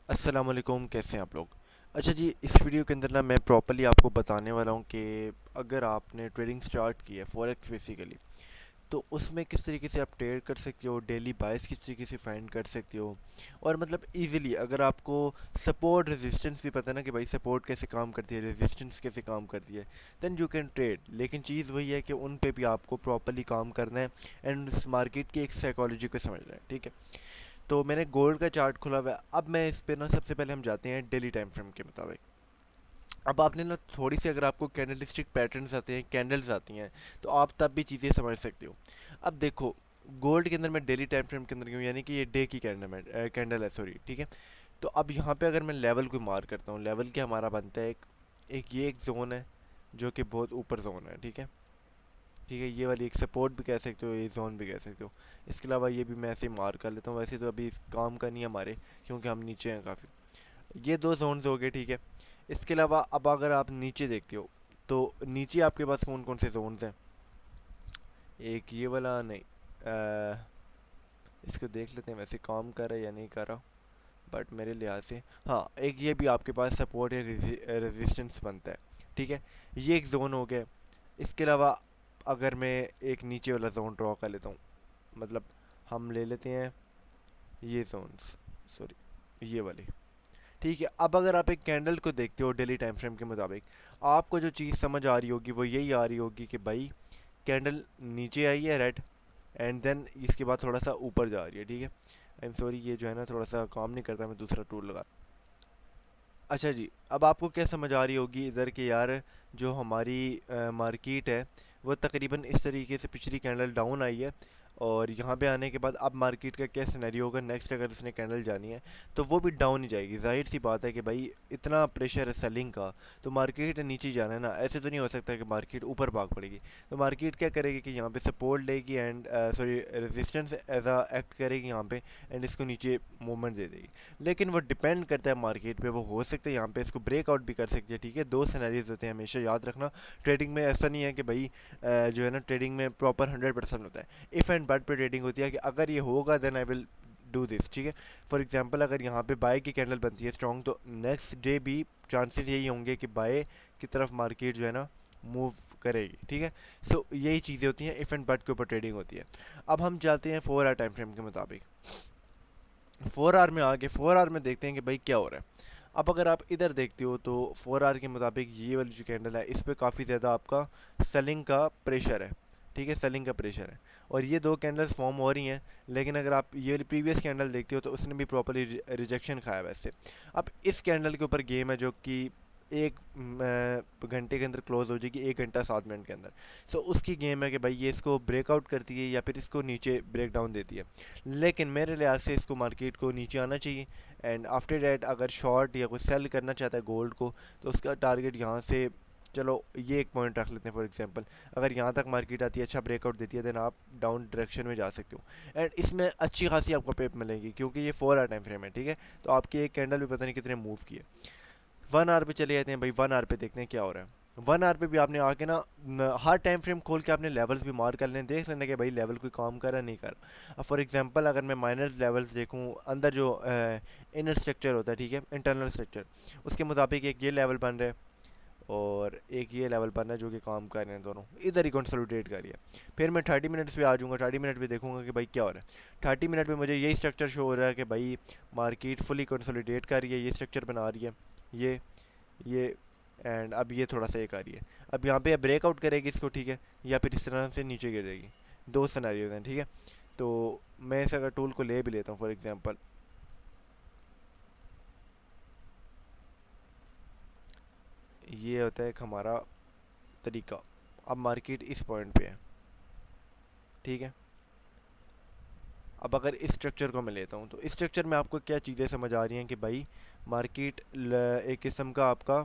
अस्सलाम वालेकुम, कैसे हैं आप लोग। अच्छा जी, इस वीडियो के अंदर ना मैं प्रॉपर्ली आपको बताने वाला हूँ कि अगर आपने ट्रेडिंग स्टार्ट की है फॉरेक्स बेसिकली, तो उसमें किस तरीके से आप ट्रेड कर सकते हो, डेली बाइस किस तरीके से फाइंड कर सकते हो। और मतलब इजीली अगर आपको सपोर्ट रेजिस्टेंस भी पता है ना कि भाई सपोर्ट कैसे काम करती है, रेजिस्टेंस कैसे काम करती है, देन यू कैन ट्रेड। लेकिन चीज़ वही है कि उन पे भी आपको प्रॉपर्ली काम करना है एंड उस मार्केट की एक साइकोलॉजी को समझना है, ठीक है। तो मैंने गोल्ड का चार्ट खोला हुआ है। अब मैं इस पे ना सबसे पहले हम जाते हैं डेली टाइम फ्रेम के मुताबिक। अब आपने ना थोड़ी सी अगर आपको कैंडलस्टिक पैटर्न्स आते हैं, कैंडल्स आती हैं, तो आप तब भी चीज़ें समझ सकते हो। अब देखो, गोल्ड के अंदर मैं डेली टाइम फ्रेम के अंदर क्यों, यानी कि ये डे की कैंडल है, सॉरी, ठीक है। तो अब यहाँ पे अगर मैं लेवल को मार्क करता हूँ, लेवल क्या हमारा बनता है, एक ये एक जोन है जो कि बहुत ऊपर जोन है, ठीक है। ठीक है, ये वाली एक सपोर्ट भी कह सकते हो, ये जोन भी कह सकते हो। इसके अलावा ये भी मैं ऐसे ही मार्क कर लेता हूँ। वैसे तो अभी इस काम का नहीं है हमारे, क्योंकि हम नीचे हैं काफ़ी। ये दो जोन्स हो गए, ठीक है। इसके अलावा अब अगर आप नीचे देखते हो, तो नीचे आपके पास कौन कौन से जोन्स हैं। एक ये वाला नहीं, इसको देख लेते हैं वैसे काम कर रहा है या नहीं कर रहा, बट मेरे लिहाज से हाँ, एक ये भी आपके पास सपोर्ट या रेजिस्टेंस बनता है, ठीक है। ये एक जोन हो गया। इसके अलावा अगर मैं एक नीचे वाला जोन ड्रॉ कर लेता हूँ, मतलब हम ले लेते हैं ये जोन्स, सॉरी ये वाले, ठीक है। अब अगर आप एक कैंडल को देखते हो डेली टाइम फ्रेम के मुताबिक, आपको जो चीज़ समझ आ रही होगी वो यही आ रही होगी कि भाई कैंडल नीचे आई है रेड, एंड देन इसके बाद थोड़ा सा ऊपर जा रही है, ठीक है। आई एम सॉरी, ये जो है ना थोड़ा सा काम नहीं करता, मैं दूसरा टूल लगा। अच्छा जी, अब आपको क्या समझ आ रही होगी इधर कि यार जो हमारी मार्केट है वो तकरीबन इस तरीके से पिछली कैंडल डाउन आई है, और यहाँ पे आने के बाद अब मार्केट का क्या सिनेरियो होगा नेक्स्ट, अगर इसने कैंडल जानी है तो वो भी डाउन ही जाएगी। जाहिर सी बात है कि भाई इतना प्रेशर है सेलिंग का, तो मार्केट नीचे जाना है ना, ऐसे तो नहीं हो सकता कि मार्केट ऊपर भाग पड़ेगी। तो मार्केट क्या करेगी कि यहाँ पे सपोर्ट लेगी and sorry resistance as a act करेगी यहाँ पे, एंड इसको नीचे मूवमेंट दे देगी। लेकिन वो डिपेंड करता है मार्केट पे, वो हो सकता है यहाँ पे इसको ब्रेकआउट भी कर सकती है, ठीक है। दो सिनेरियोज होते हैं, हमेशा याद रखना। ट्रेडिंग में ऐसा नहीं है कि भाई जो है ना ट्रेडिंग में प्रॉपर 100% होता है। इफ़ एंड बट पे ट्रेडिंग होती है कि अगर ये होगा then I will do this, ठीक है। फॉर एग्जांपल अगर यहाँ पे बाय की कैंडल बनती है स्ट्रॉन्ग, तो नेक्स्ट डे भी चांसेस यही होंगे कि बाय की तरफ मार्केट जो है ना मूव करेगी, ठीक है। सो यही चीज़ें होती हैं, इफ़ एंड बट के ऊपर ट्रेडिंग होती है। अब हम जाते हैं 4 आवर टाइम फ्रेम के मुताबिक। 4 आवर में आगे 4 आवर में देखते हैं कि भाई क्या हो रहा है। अब अगर आप इधर देखते हो तो 4 आवर के मुताबिक ये वाली जो कैंडल है इस पर काफ़ी ज़्यादा आपका सेलिंग का प्रेशर है, ठीक है, सेलिंग का प्रेशर है। और ये दो कैंडल्स फॉर्म हो रही हैं, लेकिन अगर आप ये वाली प्रीवियस कैंडल देखते हो तो उसने भी प्रॉपरली रिजेक्शन खाया वैसे। अब इस कैंडल के ऊपर गेम है जो कि एक घंटे के अंदर क्लोज हो जाएगी, 1 घंटा 7 मिनट के अंदर। सो उसकी गेम है कि भाई ये इसको ब्रेकआउट करती है या फिर इसको नीचे ब्रेक डाउन देती है। लेकिन मेरे लिहाज से इसको मार्केट को नीचे आना चाहिए, एंड आफ्टर डैट अगर शॉर्ट या कोई सेल करना चाहता है गोल्ड को, तो उसका टारगेट यहाँ से, चलो ये एक पॉइंट रख लेते हैं फॉर एग्जांपल। अगर यहाँ तक मार्केट आती है, अच्छा ब्रेकआउट देती है, देन आप डाउन डायरेक्शन में जा सकते हो, एंड इसमें अच्छी खासी आपको पेप मिलेगी क्योंकि ये 4 आवर टाइम फ्रेम है, ठीक है। तो आपकी एक कैंडल भी पता नहीं कितने मूव किए। 1 आवर पे चले जाते हैं भाई, 1 आवर पे देखते हैं क्या हो रहा है। 1 आवर पे भी आपने आके ना हर टाइम फ्रेम खोल के आपने लेवल्स भी मार्क कर लें, देख लेना कि भाई लेवल कोई काम कर रहा है नहीं कर रहा। अब फॉर एग्जांपल अगर मैं माइनर लेवल्स देखूं, अंदर जो इनर स्ट्रक्चर होता है, ठीक है, इंटरनल स्ट्रक्चर, उसके मुताबिक एक ये लेवल बन रहा है और एक ये लेवल बन रहा है जो कि काम कर रहे हैं, दोनों इधर ही कंसोलिडेट कर रही है। फिर मैं 30 मिनट्स पे आ जाऊँगा, 30 मिनट पे देखूंगा कि भाई क्या हो रहा है। 30 मिनट पे मुझे यही स्ट्रक्चर शो हो रहा है कि भाई मार्केट फुली कंसोलिडेट कर रही है, ये स्ट्रक्चर बना रही है, ये एंड अब ये थोड़ा सा एक आ रही है। अब यहाँ पे ब्रेकआउट करेगी इसको, ठीक है, या फिर इस तरह से नीचे गिर जाएगी। दो सिनेरियोज हैं, ठीक है। तो मैं इस अगर टूल को ले भी लेता हूँ फॉर एग्जांपल, ये होता है एक हमारा तरीका। अब मार्केट इस पॉइंट पे है, ठीक है। अब अगर इस स्ट्रक्चर को मैं लेता हूँ तो इस स्ट्रक्चर में आपको क्या चीज़ें समझ आ रही हैं कि भाई मार्केट एक किस्म का आपका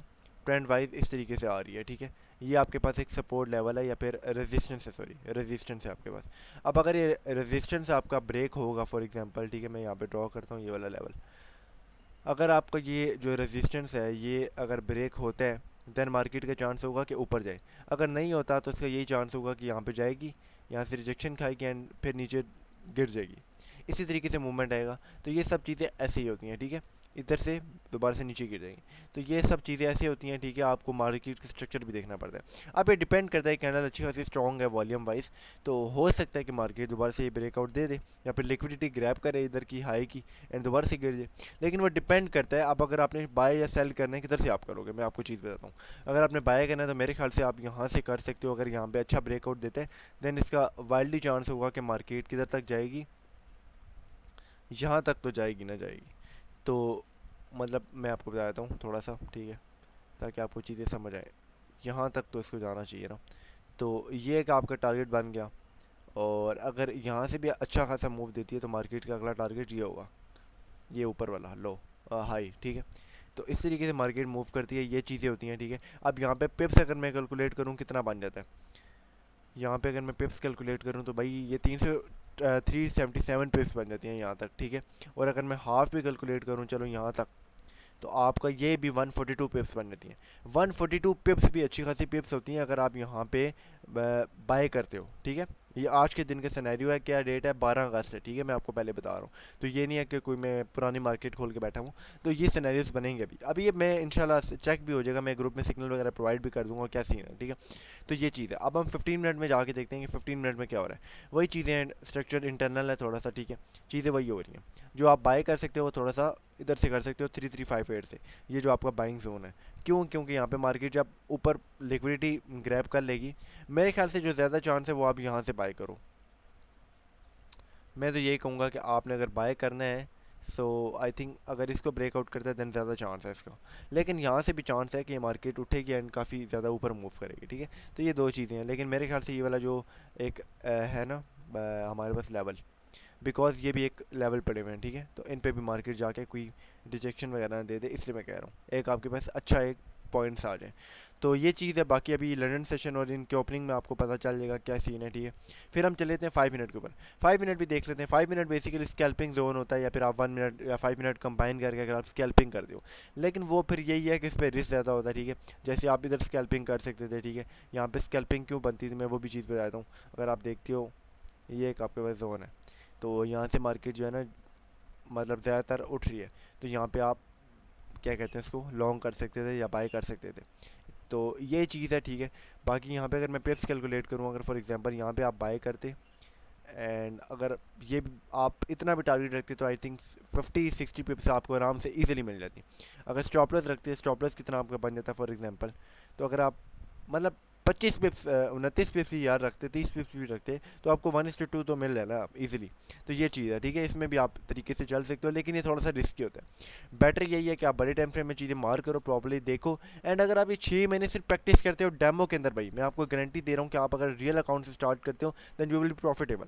ट्रेंड वाइज इस तरीके से आ रही है, ठीक है। ये आपके पास एक सपोर्ट लेवल है या फिर रेजिस्टेंस है, सॉरी रेजिस्टेंस है आपके पास। अब अगर ये रेजिस्टेंस आपका ब्रेक होगा फॉर एग्जांपल, ठीक है, मैं यहाँ पे ड्रॉ करता हूँ ये वाला लेवल। अगर आपका ये जो रेजिस्टेंस है ये अगर ब्रेक होता है, देन मार्केट का चांस होगा कि ऊपर जाए। अगर नहीं होता तो इसका यही चांस होगा कि यहाँ पे जाएगी, यहाँ से रिजेक्शन खाएगी एंड फिर नीचे गिर जाएगी। इसी तरीके से मूवमेंट आएगा। तो ये सब चीज़ें ऐसे ही होती हैं, ठीक है। इधर से दोबारा से नीचे गिर जाएगी। तो ये सब चीज़ें ऐसी होती हैं, ठीक है, आपको मार्केट का स्ट्रक्चर भी देखना पड़ता है। अब ये डिपेंड करता है, कैंडल अच्छी खासी स्ट्रॉन्ग है वॉल्यूम वाइज, तो हो सकता है कि मार्केट दोबारा से ये ब्रेकआउट दे दे या फिर लिक्विडिटी ग्रैब करे इधर की हाई की एंड दोबारा से गिर जाए। लेकिन वो डिपेंड करता है, अब अगर आपने बाय या सेल करना है किधर से आप करोगे, मैं आपको चीज़ बताता हूँ। अगर आपने बाय करना है तो मेरे ख्याल से आप यहाँ से कर सकते हो, अगर यहाँ पे अच्छा ब्रेकआउट देते हैं देन इसका वाइल्डली चांस होगा कि मार्केट किधर तक जाएगी, यहाँ तक तो जाएगी ना जाएगी। तो मतलब मैं आपको बता देता हूँ थोड़ा सा, ठीक है, ताकि आपको चीज़ें समझ आए। यहाँ तक तो इसको जाना चाहिए ना। तो ये एक आपका टारगेट बन गया, और अगर यहाँ से भी अच्छा खासा मूव देती है तो मार्केट का अगला टारगेट ये होगा, ये ऊपर वाला लो हाई, ठीक है। तो इस तरीके से मार्केट मूव करती है, ये चीज़ें होती हैं, ठीक है। अब यहाँ पे पिप्स अगर मैं कैलकुलेट करूँ कितना बन जाता है, यहाँ पे अगर मैं पिप्स कैलकुलेट करूँ तो भाई ये 377 पिप्स बन जाती हैं यहाँ तक, ठीक है। और अगर मैं हाफ भी कैलकुलेट करूँ चलो यहाँ तक, तो आपका ये भी 142 पिप्स बन जाती हैं। 142 पिप्स भी अच्छी खासी पिप्स होती हैं अगर आप यहाँ पे बाय करते हो, ठीक है। ये आज के दिन का सिनेरियो है, क्या डेट है, 12 अगस्त है, ठीक है, मैं आपको पहले बता रहा हूँ। तो ये नहीं है कि कोई मैं पुरानी मार्केट खोल के बैठा हूँ। तो ये सिनेरियोज बनेंगे अभी अभी ये मैं इंशाल्लाह चेक भी हो जाएगा, मैं ग्रुप में सिग्नल वगैरह प्रोवाइड भी कर दूंगा क्या सीन है, ठीक है। तो ये चीज़ है। अब हम 15 मिनट में जाके देखते हैं कि 15 मिनट में क्या हो रहा है। वही चीज़ें, स्ट्रक्चर इंटरनल है थोड़ा सा, ठीक है, चीज़ें वही हो रही हैं। जो आप बाय कर सकते हो वो थोड़ा सा इधर से कर सकते हो 3358 से, ये जो आपका बाइंग जोन है। क्यों? क्योंकि यहाँ पे मार्केट जब ऊपर लिक्विडिटी ग्रैब कर लेगी, मेरे ख्याल से जो ज़्यादा चांस है वो आप यहाँ से बाय करो। मैं तो यही कहूँगा कि आपने अगर बाय करना है, सो आई थिंक अगर इसको ब्रेकआउट करता है देन ज़्यादा चांस है इसका। लेकिन यहाँ से भी चांस है कि ये मार्केट उठेगी एंड काफ़ी ज़्यादा ऊपर मूव करेगी, ठीक है। तो ये दो चीज़ें हैं, लेकिन मेरे ख्याल से ये वाला जो एक है ना हमारे पास लेवल, बिकॉज ये भी एक लेवल पड़े हुए हैं, ठीक है। तो इन पे भी मार्केट जाके कोई रिजेक्शन वगैरह ना दे दे, इसलिए मैं कह रहा हूँ एक आपके पास अच्छा एक पॉइंट्स आ जाए। तो ये चीज़ है। बाकी अभी लंदन सेशन और इनके ओपनिंग में आपको पता चल जाएगा क्या सीन है, ठीक है। फिर हम चले लेते हैं 5 मिनट के ऊपर। 5 मिनट भी देख लेते हैं। 5 मिनट बेसिकली स्कैल्पिंग जोन होता है, या फिर आप 1 मिनट या 5 मिनट कंबाइन करके अगर आप स्कैल्पिंग कर दो, लेकिन वो फिर यही है कि इस पर रिस्क ज़्यादा होता है, ठीक है। जैसे आप इधर स्कैल्पिंग कर सकते थे, ठीक है, यहाँ पे स्कैल्पिंग क्यों बनती थी मैं वो भी चीज़ बताता हूँ। अगर आप देखते हो ये एक आपके पास जोन है, तो यहाँ से मार्केट जो है ना मतलब ज़्यादातर उठ रही है, तो यहाँ पे आप क्या कहते हैं इसको लॉन्ग कर सकते थे या बाय कर सकते थे। तो ये चीज़ है, ठीक है। बाकी यहाँ पे अगर मैं पिप्स कैलकुलेट करूँ, अगर फॉर एग्जांपल यहाँ पे आप बाय करते एंड अगर ये आप इतना भी टारगेट रखते तो आई थिंक 50-60 पिप्स आपको आराम से इजीली मिल जाती। अगर स्टॉप लॉस रखते, स्टॉप लॉस कितना आपका बन जाता फॉर एग्जांपल, तो अगर आप मतलब 25 पिप्स 29 पिप्स भी यार रखते, 30 पिप्स भी रखते, तो आपको 1:2 तो मिल रहा है ना इजीली। तो ये चीज़ है, ठीक है, इसमें भी आप तरीके से चल सकते हो, लेकिन ये थोड़ा सा रिस्की होता है। बेटर यही है कि आप बड़े टाइम फ्रेम में चीज़ें मार करो, प्रॉपर्ली देखो। एंड अगर आप ये 6 महीने सिर्फ प्रैक्टिस करते हो डेमो के अंदर, भाई मैं आपको गारंटी दे रहा हूँ कि आप अगर रियल अकाउंट से स्टार्ट करते हो then you will be profitable.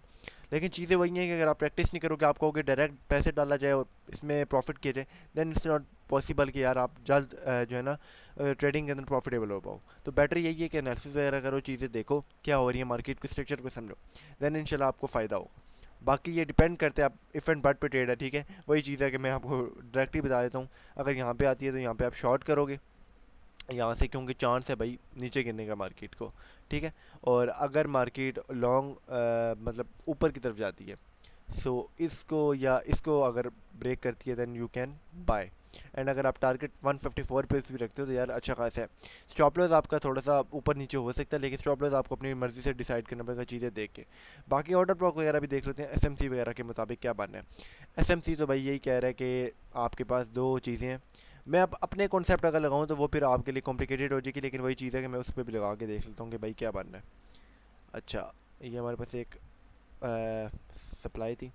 लेकिन चीज़ें वही हैं कि अगर आप प्रैक्टिस नहीं करोगे, आप कहोगे डायरेक्ट पैसे डाला जाए और इसमें प्रॉफिट किया जाए, देन इट्स नॉट पॉसिबल कि यार आप जल्द जो है ना ट्रेडिंग के अंदर प्रॉफिटेबल हो पाओ। तो बेटर यही है कि एनालिसिस वगैरह करो, चीज़ें देखो क्या हो रही है, मार्केट के स्ट्रक्चर को समझो, देन इंशाल्लाह आपको फ़ायदा हो। बाकी ये डिपेंड करते हैं आप इफ़ एंड बट पे ट्रेड है, ठीक है। वही चीज़ है कि मैं आपको डायरेक्टली बता देता हूँ, अगर यहाँ पे आती है तो यहाँ पे आप शॉर्ट करोगे यहाँ से, क्योंकि चांस है भाई नीचे गिरने का मार्केट को, ठीक है। और अगर मार्केट लॉन्ग मतलब ऊपर की तरफ जाती है, सो इसको या इसको अगर ब्रेक करती है then you can buy. And अगर आप टारगेट 154 पे भी रखते हो तो यार अच्छा खासा है। स्टॉप लॉस आपका थोड़ा सा ऊपर नीचे हो सकता है, लेकिन स्टॉप लॉस आपको अपनी मर्जी से डिसाइड करना पड़ेगा चीज़ें देख के। बाकी ऑर्डर ब्लॉक वगैरह भी देख लेते हैं, एसएमसी वगैरह के मुताबिक क्या बनना है। एसएमसी तो भाई यही कह रहा है कि आपके पास दो चीज़ें हैं। मैं अब अपने कॉन्सेप्ट अगर लगाऊँ तो वो फिर आपके लिए कॉम्प्लिकेटेड हो जाएगी, लेकिन वही चीज़ है कि मैं उस पर भी लगा के देख लेता हूँ कि भाई क्या बनना है। अच्छा, ये हमारे पास एक सप्लाई थी।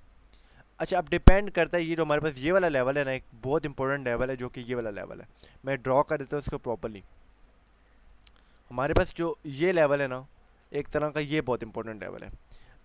अच्छा, अब डिपेंड करता है, ये जो हमारे पास ये वाला लेवल है ना, एक बहुत इंपॉर्टेंट लेवल है जो कि ये वाला लेवल है। मैं ड्रॉ कर देता हूँ इसको प्रॉपरली। हमारे पास जो ये लेवल है ना, एक तरह का ये बहुत इंपॉर्टेंट लेवल है।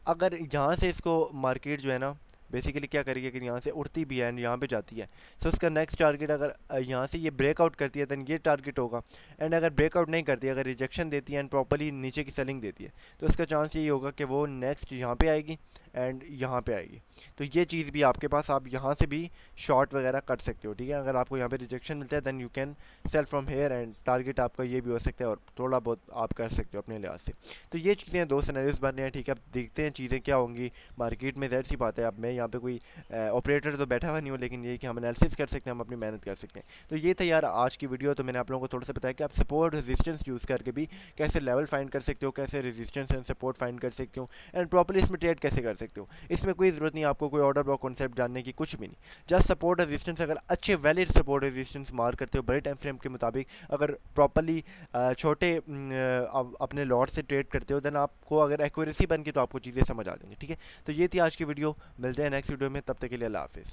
अगर यहाँ से इसको मार्केट जो है ना बेसिकली क्या करेगी, अगर यहाँ से उड़ती भी है एंड यहाँ पे जाती है, तो उसका नेक्स्ट टारगेट अगर यहाँ से ये ब्रेकआउट करती है देन ये टारगेट होगा। एंड अगर ब्रेकआउट नहीं करती, अगर रिजेक्शन देती है एंड प्रॉपरली नीचे की सेलिंग देती है, तो उसका चांस यही होगा कि वो नेक्स्ट यहाँ पे आएगी एंड यहाँ पे आएगी। तो ये चीज़ भी आपके पास, आप यहाँ से भी शॉर्ट वगैरह कर सकते हो, ठीक है। अगर आपको यहाँ पे रिजेक्शन मिलता है then you can sell from here, and target आपका ये भी हो सकता है और थोड़ा बहुत आप कर सकते हो अपने लिहाज से। तो ये चीज़ें दो सिनेरियोज बन रहे हैं, ठीक है। अब देखते हैं चीज़ें क्या होंगी मार्केट में, ज़ाहिर सी बात है। अब मैं यहाँ पे कोई ऑपरेटर तो बैठा हुआ नहीं हूँ, लेकिन ये कि हम एनालिसिस कर सकते हैं, हम अपनी मेहनत कर सकते हैं। तो ये था यार आज की वीडियो। तो मैंने आप लोगों को थोड़ा सा बताया कि आप सपोर्ट रेजिस्टेंस यूज़ करके भी कैसे लेवल फाइंड कर सकते हो, कैसे रेजिस्टेंस एंड सपोर्ट फाइंड कर सकते हो, एंड प्रॉपर्ली इसमें ट्रेड कैसे कर सकते हो। इसमें कोई ज़रूरत नहीं आपको कोई ऑर्डर ब्लॉक कॉन्सेप्ट जानने की, कुछ भी नहीं। जस्ट सपोर्ट रेजिस्टेंस, अगर अच्छे वैलिड सपोर्ट रेजिस्टेंस मार करते हो बड़े टाइम फ्रेम के मुताबिक, अगर प्रॉपर्ली छोटे अपने लॉट से ट्रेड करते हो, देन आपको अगर एक्यूरेसी बन की तो आपको चीज़ें समझ आ जाएंगी, ठीक है। तो ये थी आज की वीडियो, मिलते हैं नेक्स्ट वीडियो में, तब तक के लिए अल्लाह हाफिज़।